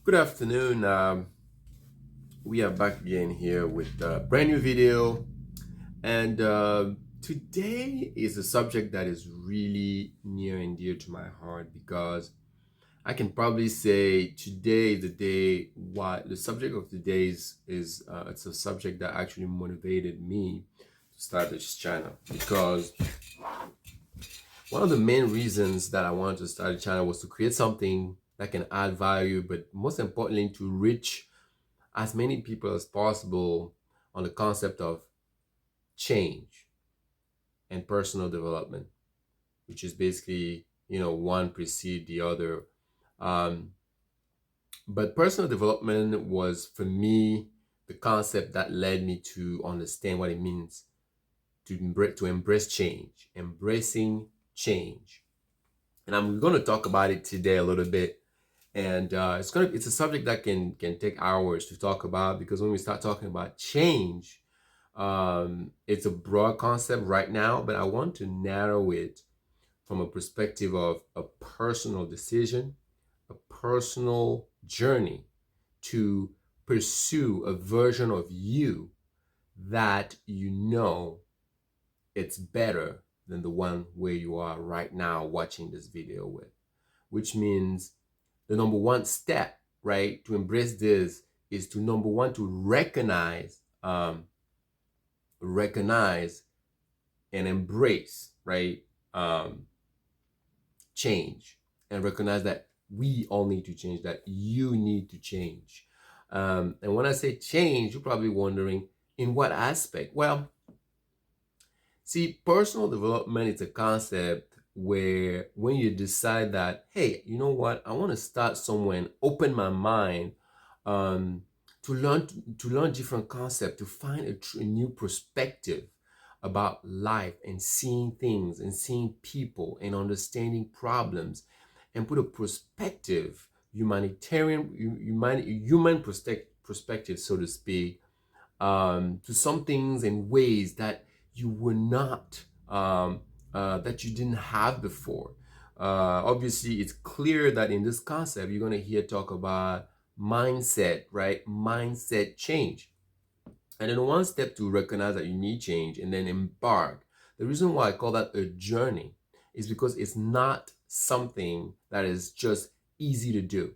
Good afternoon. We are back again here with a brand new video, and today is a subject that is really near and dear to my heart because I can probably say today is the day. Why the subject of today is it's a subject that actually motivated me to start this channel because one of the main reasons that I wanted to start a channel was to create something that can add value, but most importantly, to reach as many people as possible on the concept of change and personal development, which is basically, one precede the other. Um, but personal development was for me the concept that led me to understand what it means to embrace change, embracing change. And I'm going to talk about it today a little bit. And it's a subject that can take hours to talk about because when we start talking about change, it's a broad concept right now, but I want to narrow it from a perspective of a personal decision, a personal journey to pursue a version of you that you know it's better than the one where you are right now watching this video with, which means the number one step, right, to embrace this is to number one to recognize and embrace, right, change, and recognize that we all need to change, that you need to change. And when I say change, you're probably wondering in what aspect. Well, see, personal development is a concept where when you decide that, hey, you know what, I want to start somewhere and open my mind um, to learn different concepts, to find a new perspective about life and seeing things and seeing people and understanding problems and put a perspective, human perspective, so to speak, to some things in ways that you were not, that you didn't have before. Obviously, it's clear that in this concept, you're going to hear talk about mindset, right? Mindset change. And then one step to recognize that you need change and then embark. The reason why I call that a journey is because it's not something that is just easy to do,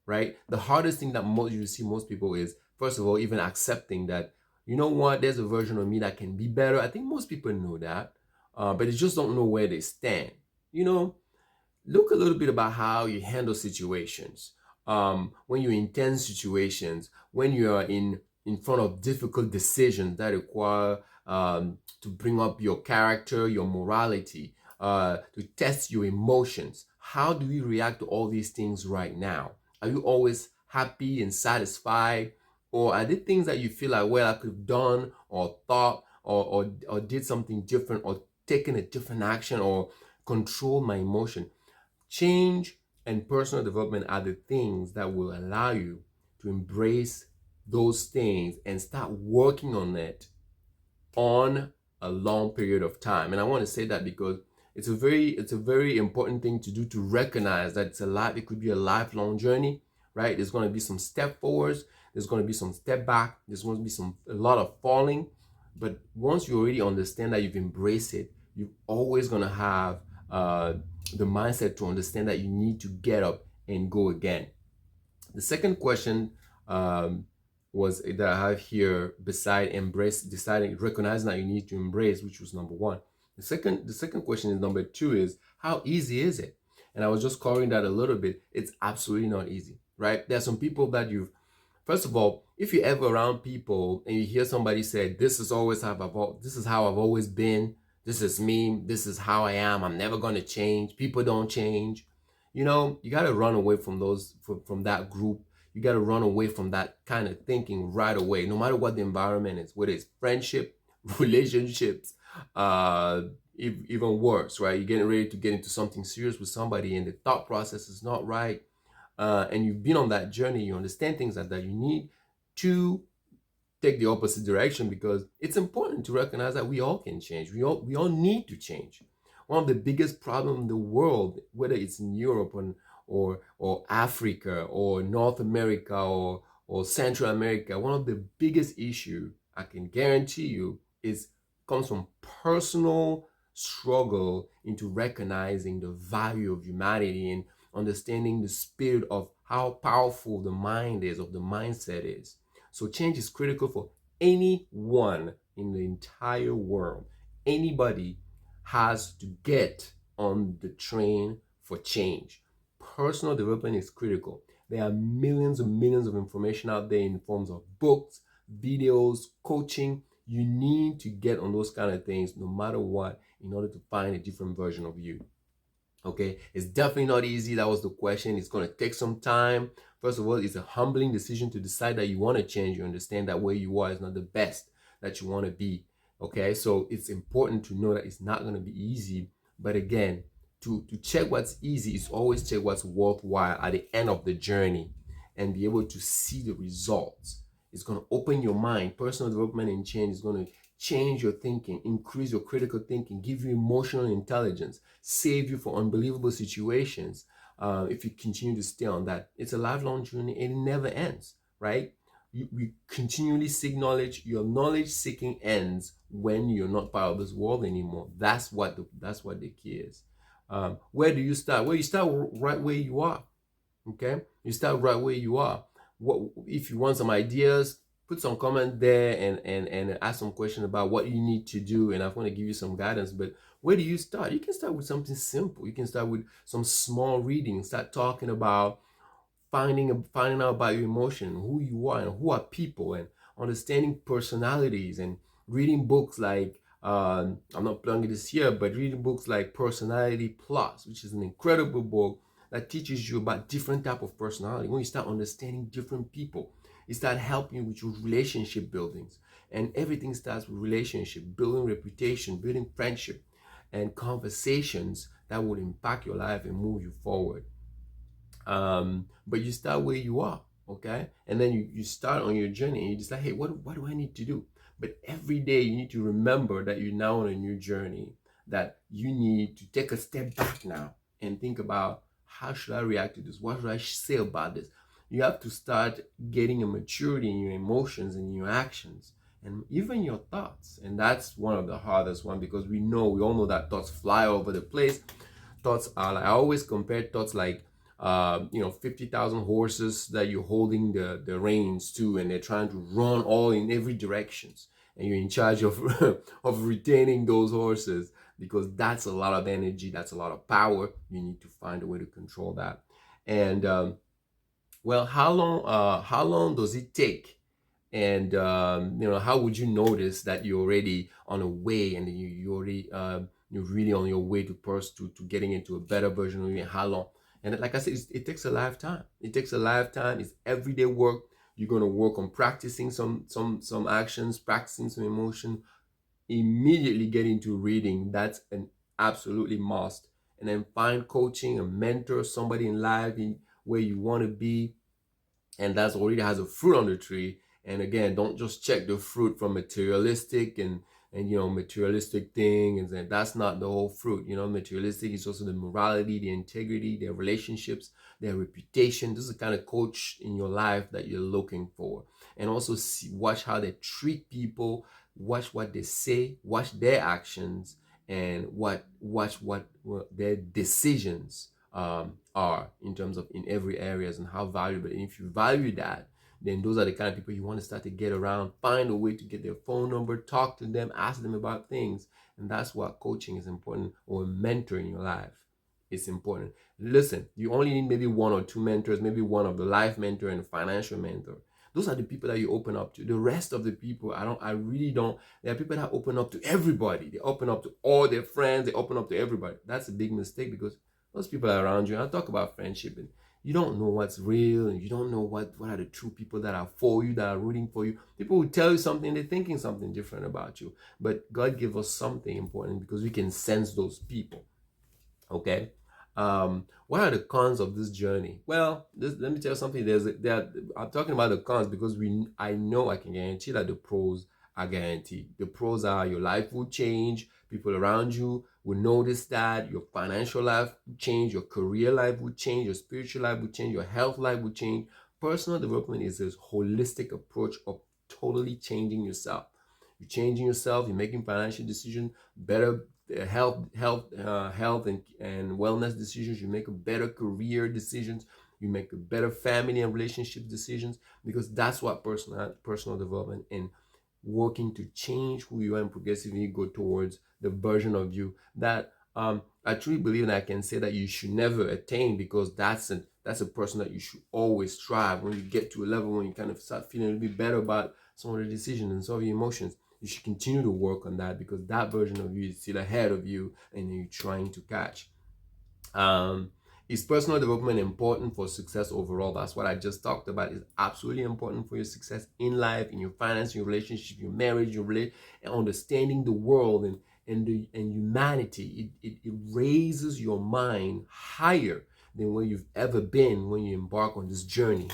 right? The hardest thing that you see most people is, first of all, even accepting that, you know what, there's a version of me that can be better. I think most people know that, but they just don't know where they stand. You know, look a little bit about how you handle situations. When you're in tense situations, when you are in front of difficult decisions that require to bring up your character, your morality, to test your emotions. How do you react to all these things right now? Are you always happy and satisfied? Or are there things that you feel like, well, I could have done or thought or did something different or taken a different action or control my emotion? Change and personal development are the things that will allow you to embrace those things and start working on it on a long period of time. And I want to say that because it's a very important thing to do, to recognize that it could be a lifelong journey, right? There's going to be some step forwards, there's going to be some step back, there's going to be a lot of falling. But once you already understand that you've embraced it, you're always going to have the mindset to understand that you need to get up and go again. The second question was that I have here beside recognizing that you need to embrace, which was number one. The second question is number two is, how easy is it? And I was just covering that a little bit. It's absolutely not easy, right? There are some people that first of all, if you're ever around people and you hear somebody say, this is how I've always been, this is me, this is how I am, I'm never going to change, people don't change. You got to run away from that group. You got to run away from that kind of thinking right away, no matter what the environment is, whether it's friendship, relationships, uh, even worse, right? You're getting ready to get into something serious with somebody and the thought process is not right. And you've been on that journey, you understand things like that. You need to take the opposite direction because it's important to recognize that we all can change. We all need to change. One of the biggest problems in the world, whether it's in Europe or Africa or North America or Central America, one of the biggest issue I can guarantee you is comes from personal struggle into recognizing the value of humanity and understanding the spirit of how powerful the mind is, of the mindset is. So change is critical for anyone in the entire world. Anybody has to get on the train for change. Personal development is critical. There are millions and millions of information out there in forms of books, videos, coaching. You need to get on those kind of things no matter what in order to find a different version of you. Okay, it's definitely not easy. That was the question. It's going to take some time. First of all, it's a humbling decision to decide that you want to change. You understand that where you are is not the best that you want to be. Okay, so it's important to know that it's not going to be easy. But again, to check what's easy is always check what's worthwhile at the end of the journey and be able to see the results. It's going to open your mind. Personal development and change is going to change your thinking, increase your critical thinking, give you emotional intelligence, save you from unbelievable situations. If you continue to stay on that, it's a lifelong journey and it never ends, right? We continually seek knowledge. Your knowledge seeking ends when you're not part of this world anymore. That's what the key is. Where do you start? Well, you start right where you are. Okay, you start right where you are. What if you want some ideas? Put some comment there and ask some question about what you need to do, and I'm going to give you some guidance. But where do you start? You can start with something simple. You can start with some small reading. Start talking about finding out about your emotion, who you are, and who are people, and understanding personalities, and reading books like I'm not plugging this here, but reading books like Personality Plus, which is an incredible book that teaches you about different type of personality. When you start understanding different people, it start helping you with your relationship buildings, and everything starts with relationship, building reputation, building friendship, and conversations that will impact your life and move you forward. But you start where you are, okay? And then you start on your journey and you decide, hey, what do I need to do? But every day you need to remember that you're now on a new journey, that you need to take a step back now and think about how should I react to this? What should I say about this? You have to start getting a maturity in your emotions and your actions and even your thoughts. And that's one of the hardest one because we all know that thoughts fly over the place. Thoughts are like, I always compare thoughts like 50,000 horses that you're holding the reins to, and they're trying to run all in every directions, and you're in charge of of retaining those horses, because that's a lot of energy, that's a lot of power. You need to find a way to control that. And well, how long does it take? And how would you notice that you're already on a way, and you already you're really on your way to getting into a better version of you? And how long? And like I said, it takes a lifetime. It takes a lifetime. It's everyday work. You're going to work on practicing some actions, practicing some emotion, immediately get into reading. That's an absolutely must. And then find coaching, a mentor, somebody in life where you want to be, and that's already has a fruit on the tree. And again, don't just check the fruit from materialistic and materialistic thing, and then that's not the whole fruit. Materialistic is also the morality, the integrity, their relationships, their reputation. This is the kind of coach in your life that you're looking for. And also watch how they treat people, watch what they say, watch their actions, and watch what their decisions are in terms of in every areas, and how valuable. And if you value that, then those are the kind of people you want to start to get around. Find a way to get their phone number, talk to them, ask them about things. And that's what coaching is important, or a mentor in your life. It's important. Listen, you only need maybe one or two mentors, maybe one of the life mentor and a financial mentor. Those are the people that you open up to. The rest of the people, I really don't. There are people that open up to everybody. They open up to all their friends. They open up to everybody. That's a big mistake, because those people are around you. And I talk about friendship, and you don't know what's real, and you don't know what are the true people that are for you, that are rooting for you. People will tell you something, they're thinking something different about you. But God gave us something important, because we can sense those people. Okay. What are the cons of this journey? Well, let me tell you something. I'm talking about the cons because I know I can guarantee that the pros I guarantee. The pros are your life will change, people around you will notice that, your financial life will change, your career life will change, your spiritual life will change, your health life will change. Personal development is this holistic approach of totally changing yourself. You're changing yourself, you're making financial decisions, better health and wellness decisions. You make a better career decisions. You make a better family and relationship decisions, because that's what personal development and working to change who you are and progressively go towards the version of you that I truly believe, and I can say that you should never attain, because that's a person that you should always strive. When you get to a level when you kind of start feeling a little bit better about some of the decisions and some of your emotions, you should continue to work on that, because that version of you is still ahead of you and you're trying to catch. um, is personal development important for success overall? That's what I just talked about. It's absolutely important for your success in life, in your finance, your relationship, your marriage, and understanding the world and humanity. It raises your mind higher than where you've ever been when you embark on this journey.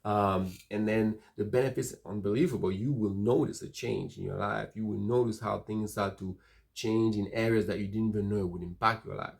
And then the benefits are unbelievable. You will notice a change in your life. You will notice how things start to change in areas that you didn't even know it would impact your life.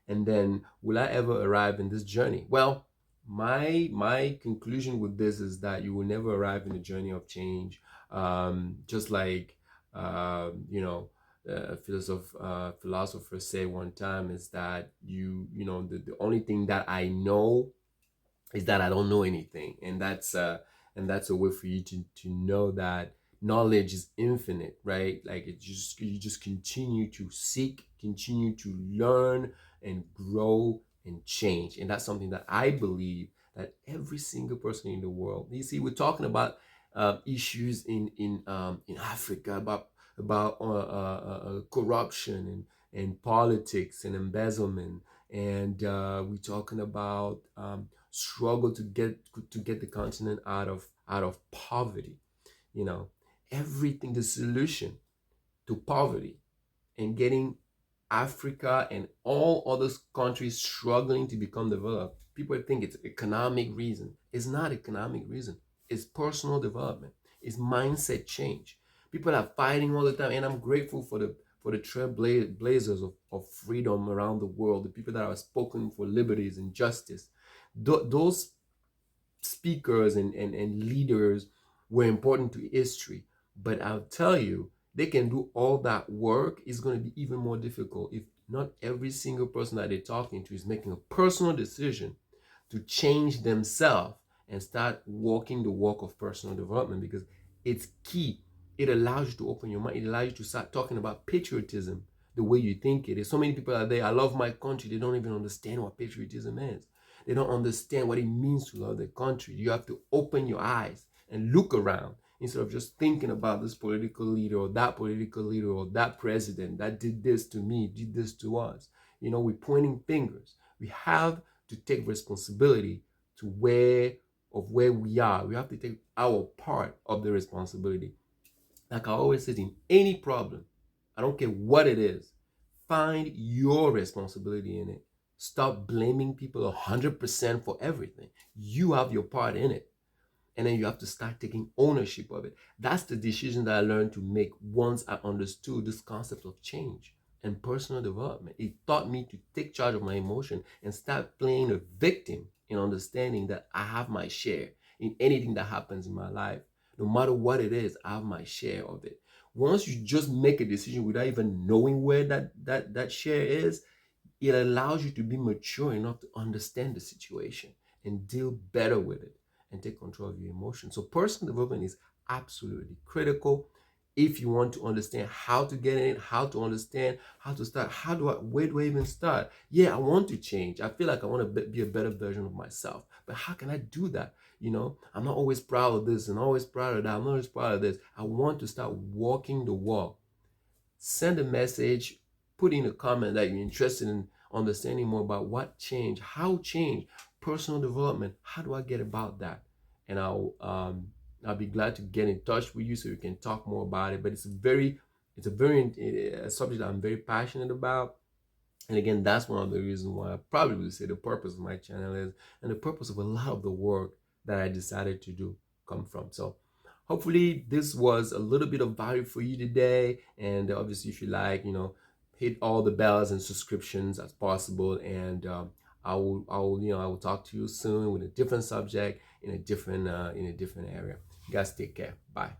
And then, will I ever arrive in this journey? Well, my conclusion with this is that you will never arrive in the journey of change. Just like you know, a philosopher said one time, is that the only thing that I know is that I don't know anything, and that's a way for you to know that knowledge is infinite, right? Like, you just continue to seek, continue to learn and grow and change, and that's something that I believe that every single person in the world. You see, we're talking about issues in Africa about corruption and politics and embezzlement, and we're talking about struggle to get the continent out of poverty. You know, everything, the solution to poverty and getting Africa and all other countries struggling to become developed. People think it's economic reason. It's not economic reason. It's personal development. It's mindset change. People are fighting all the time, and I'm grateful for the trailblazers of freedom around the world, the people that are spoken for liberties and justice. Those speakers and leaders were important to history. But I'll tell you, they can do all that work. It's going to be even more difficult if not every single person that they're talking to is making a personal decision to change themselves and start walking the walk of personal development, because it's key. It allows you to open your mind. It allows you to start talking about patriotism the way you think it is. So many people are there, I love my country. They don't even understand what patriotism is. They don't understand what it means to love their country. You have to open your eyes and look around instead of just thinking about this political leader or that president that did this to me, did this to us. We're pointing fingers. We have to take responsibility to where we are. We have to take our part of the responsibility. Like I always say, in any problem, I don't care what it is, find your responsibility in it. Stop blaming people 100% for everything. You have your part in it. And then you have to start taking ownership of it. That's the decision that I learned to make once I understood this concept of change and personal development. It taught me to take charge of my emotion and start playing a victim in understanding that I have my share in anything that happens in my life. No matter what it is, I have my share of it. Once you just make a decision without even knowing where that share is, it allows you to be mature enough to understand the situation and deal better with it and take control of your emotions. So personal development is absolutely critical if you want to understand how to get in it, how to understand, how to start, where do I even start? Yeah, I want to change. I feel like I want to be a better version of myself. But how can I do that? I'm not always proud of this and always proud of that. I'm not always proud of this. I want to start walking the walk. Send a message, put in a comment that you're interested in understanding more about how change, personal development. How do I get about that? And I'll be glad to get in touch with you so we can talk more about it. But it's a subject that I'm very passionate about. And again, that's one of the reasons why I probably would say the purpose of my channel is, and the purpose of a lot of the work that I decided to do come from. So Hopefully this was a little bit of value for you today. And obviously, if you like, hit all the bells and subscriptions as possible. And I will talk to you soon with a different subject in a different area. You guys take care. Bye.